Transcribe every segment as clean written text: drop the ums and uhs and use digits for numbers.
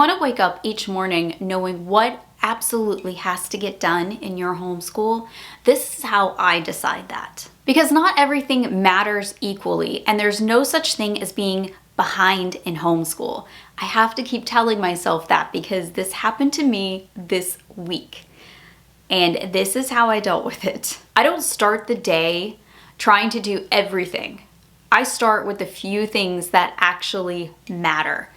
Want to wake up each morning knowing what absolutely has to get done in your homeschool? This is how I decide that. Because not everything matters equally, and there's no such thing as being behind in homeschool. I have to keep telling myself that because this happened to me this week. And this is how I dealt with it. I don't start the day trying to do everything. I start with the few things that actually matter.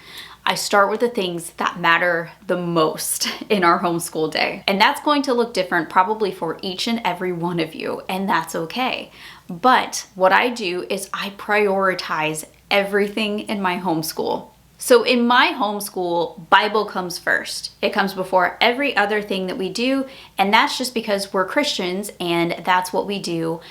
I start with the things that matter the most in our homeschool day. And that's going to look different probably for each and every one of you, and that's okay. But what I do is I prioritize everything in my homeschool. So in my homeschool, Bible comes first. It comes before every other thing that we do, and that's just because we're Christians and that's what we do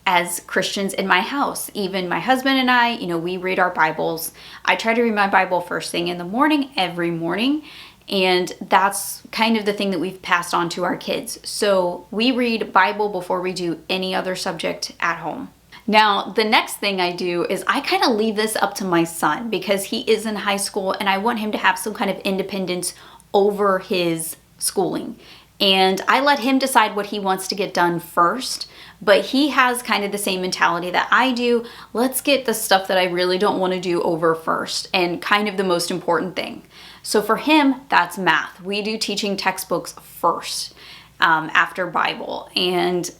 as Christians in my house. Even my husband and I, we read our Bibles. I try to read my Bible first thing in the morning, every morning. And that's kind of the thing that we've passed on to our kids. So we read Bible before we do any other subject at home. Now, the next thing I do is I kind of leave this up to my son because he is in high school and I want him to have some kind of independence over his schooling. And I let him decide what he wants to get done first, but he has kind of the same mentality that I do. Let's get the stuff that I really don't want to do over first and kind of the most important thing. So for him, that's math. We do teaching textbooks first after Bible. And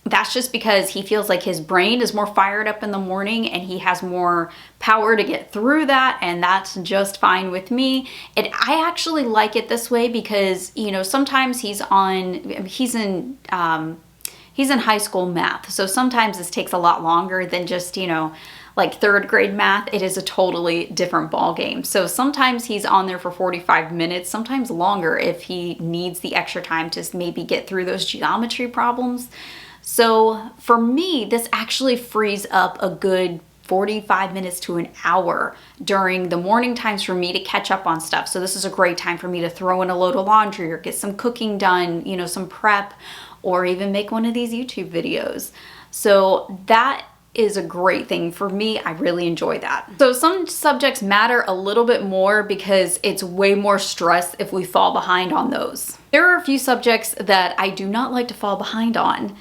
that's just because he feels like his brain is more fired up in the morning and he has more power to get through that, and that's just fine with me. And I actually like it this way because, sometimes he's in high school math. So sometimes this takes a lot longer than just, like third grade math. It is a totally different ball game. So sometimes he's on there for 45 minutes, sometimes longer if he needs the extra time to maybe get through those geometry problems. So for me, this actually frees up a good 45 minutes to an hour during the morning times for me to catch up on stuff. So this is a great time for me to throw in a load of laundry or get some cooking done, some prep, or even make one of these YouTube videos. So that is a great thing for me. I really enjoy that. So some subjects matter a little bit more because it's way more stress if we fall behind on those. There are a few subjects that I do not like to fall behind on.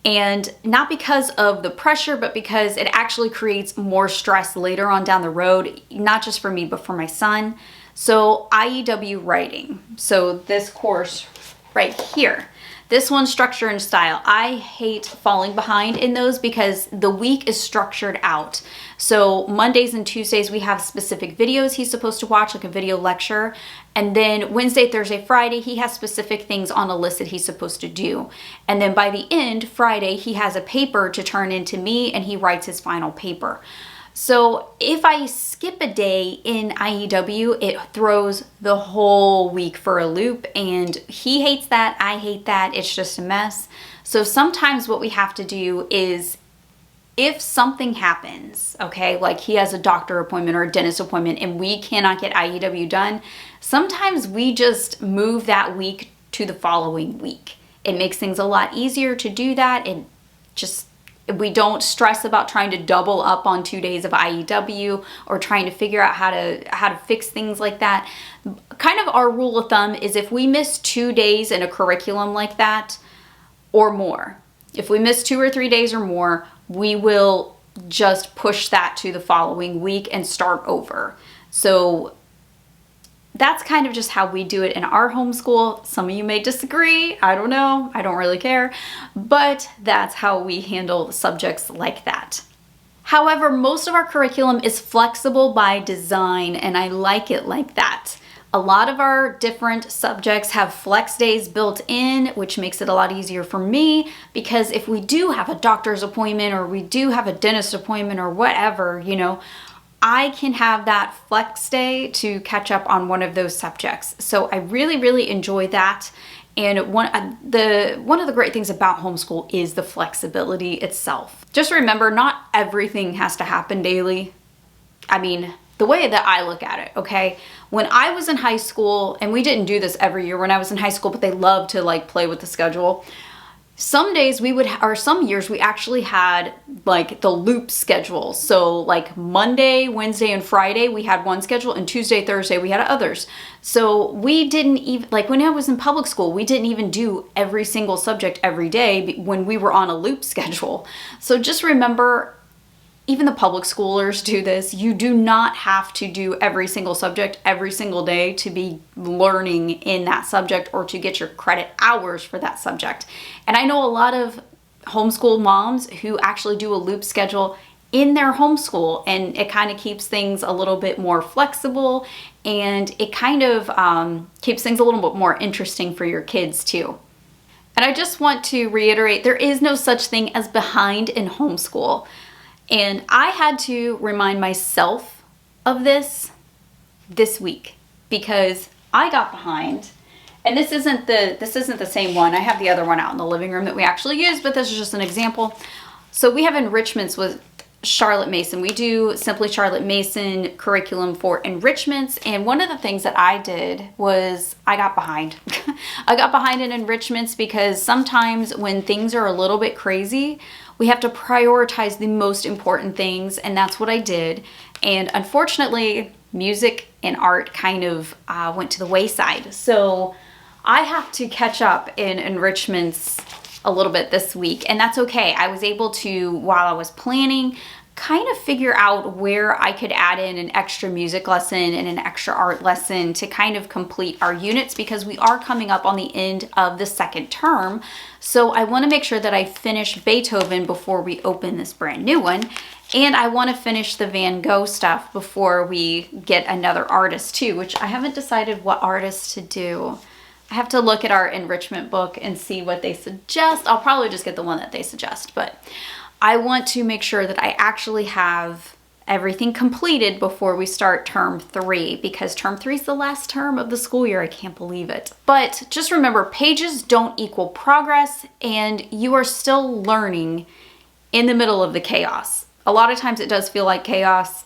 And not because of the pressure, but because it actually creates more stress later on down the road, not just for me, but for my son. So IEW writing. So this course right here, this one's structure and style. I hate falling behind in those because the week is structured out. So Mondays and Tuesdays, we have specific videos he's supposed to watch, like a video lecture. And then Wednesday, Thursday, Friday, he has specific things on a list that he's supposed to do. And then by the end, Friday, he has a paper to turn into me and he writes his final paper. So if I skip a day in IEW, it throws the whole week for a loop, and he hates that, I hate that, it's just a mess. So sometimes what we have to do is, if something happens, okay, like he has a doctor appointment or a dentist appointment and we cannot get IEW done, sometimes we just move that week to the following week. It makes things a lot easier to do that. We don't stress about trying to double up on 2 days of IEW or trying to figure out how to fix things like that. Kind of our rule of thumb is if we miss 2 days in a curriculum like that or more, if we miss 2 or 3 days or more, we will just push that to the following week and start over. So that's kind of just how we do it in our homeschool. Some of you may disagree. I don't know. I don't really care. But that's how we handle subjects like that. However, most of our curriculum is flexible by design, and I like it like that. A lot of our different subjects have flex days built in, which makes it a lot easier for me because if we do have a doctor's appointment or we do have a dentist appointment or whatever, I can have that flex day to catch up on one of those subjects. So I really, really enjoy that. And one of the great things about homeschool is the flexibility itself. Just remember, not everything has to happen daily. I mean, the way that I look at it, okay? When I was in high school, and we didn't do this every year when I was in high school, but they loved to play with the schedule. Some days we would, or some years we actually had like the loop schedule. So like Monday, Wednesday, and Friday we had one schedule, and Tuesday, Thursday we had others. So we didn't even, like when I was in public school, we didn't even do every single subject every day when we were on a loop schedule. So just remember, even the public schoolers do this. You do not have to do every single subject every single day to be learning in that subject or to get your credit hours for that subject. And I know a lot of homeschool moms who actually do a loop schedule in their homeschool, and it kind of keeps things a little bit more flexible, and it kind of keeps things a little bit more interesting for your kids too. And I just want to reiterate, there is no such thing as behind in homeschool. And I had to remind myself of this week because I got behind. And this isn't the same one. I have the other one out in the living room that we actually use, but this is just an example. So we have enrichments with Charlotte Mason. We do Simply Charlotte Mason curriculum for enrichments. And one of the things that I did was I got behind. I got behind in enrichments because sometimes when things are a little bit crazy, we have to prioritize the most important things, and that's what I did. And unfortunately, music and art kind of went to the wayside. So I have to catch up in enrichments a little bit this week, and that's okay. I was able to, while I was planning, kind of figure out where I could add in an extra music lesson and an extra art lesson to kind of complete our units, because we are coming up on the end of the second term. So I want to make sure that I finish Beethoven before we open this brand new one. And I want to finish the Van Gogh stuff before we get another artist too, which I haven't decided what artist to do. I have to look at our enrichment book and see what they suggest. I'll probably just get the one that they suggest, but I want to make sure that I actually have everything completed before we start term 3, because term 3 is the last term of the school year. I can't believe it. But just remember, pages don't equal progress, and you are still learning in the middle of the chaos. A lot of times it does feel like chaos.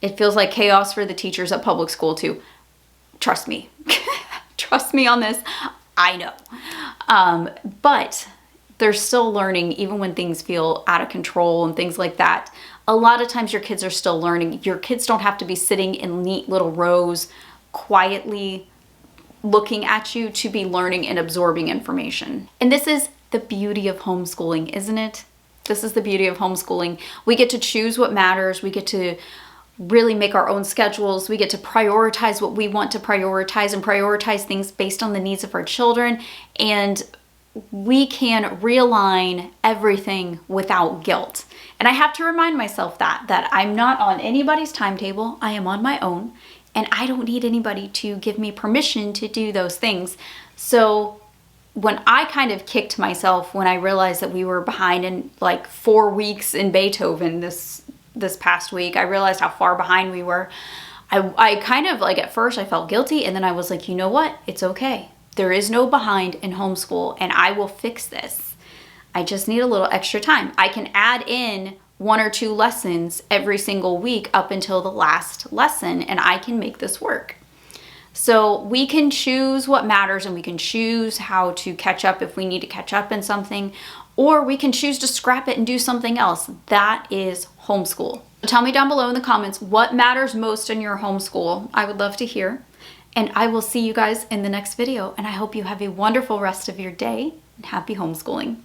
It feels like chaos for the teachers at public school too. Trust me. Trust me on this. I know. But they're still learning even when things feel out of control and things like that. A lot of times your kids are still learning. Your kids don't have to be sitting in neat little rows quietly looking at you to be learning and absorbing information. And this is the beauty of homeschooling, isn't it? This is the beauty of homeschooling. We get to choose what matters. We get to really make our own schedules. We get to prioritize what we want to prioritize and prioritize things based on the needs of our children. And we can realign everything without guilt. And I have to remind myself that I'm not on anybody's timetable. I am on my own, and I don't need anybody to give me permission to do those things. So when I kind of kicked myself when I realized that we were behind in like 4 weeks in Beethoven this past week, I realized how far behind we were. I kind of like, at first I felt guilty, and then I was like, you know what? It's okay. There is no behind in homeschool, and I will fix this. I just need a little extra time. I can add in 1 or 2 lessons every single week up until the last lesson, and I can make this work. So we can choose what matters, and we can choose how to catch up if we need to catch up in something, or we can choose to scrap it and do something else. That is homeschool. Tell me down below in the comments what matters most in your homeschool. I would love to hear. And I will see you guys in the next video. And I hope you have a wonderful rest of your day, and happy homeschooling.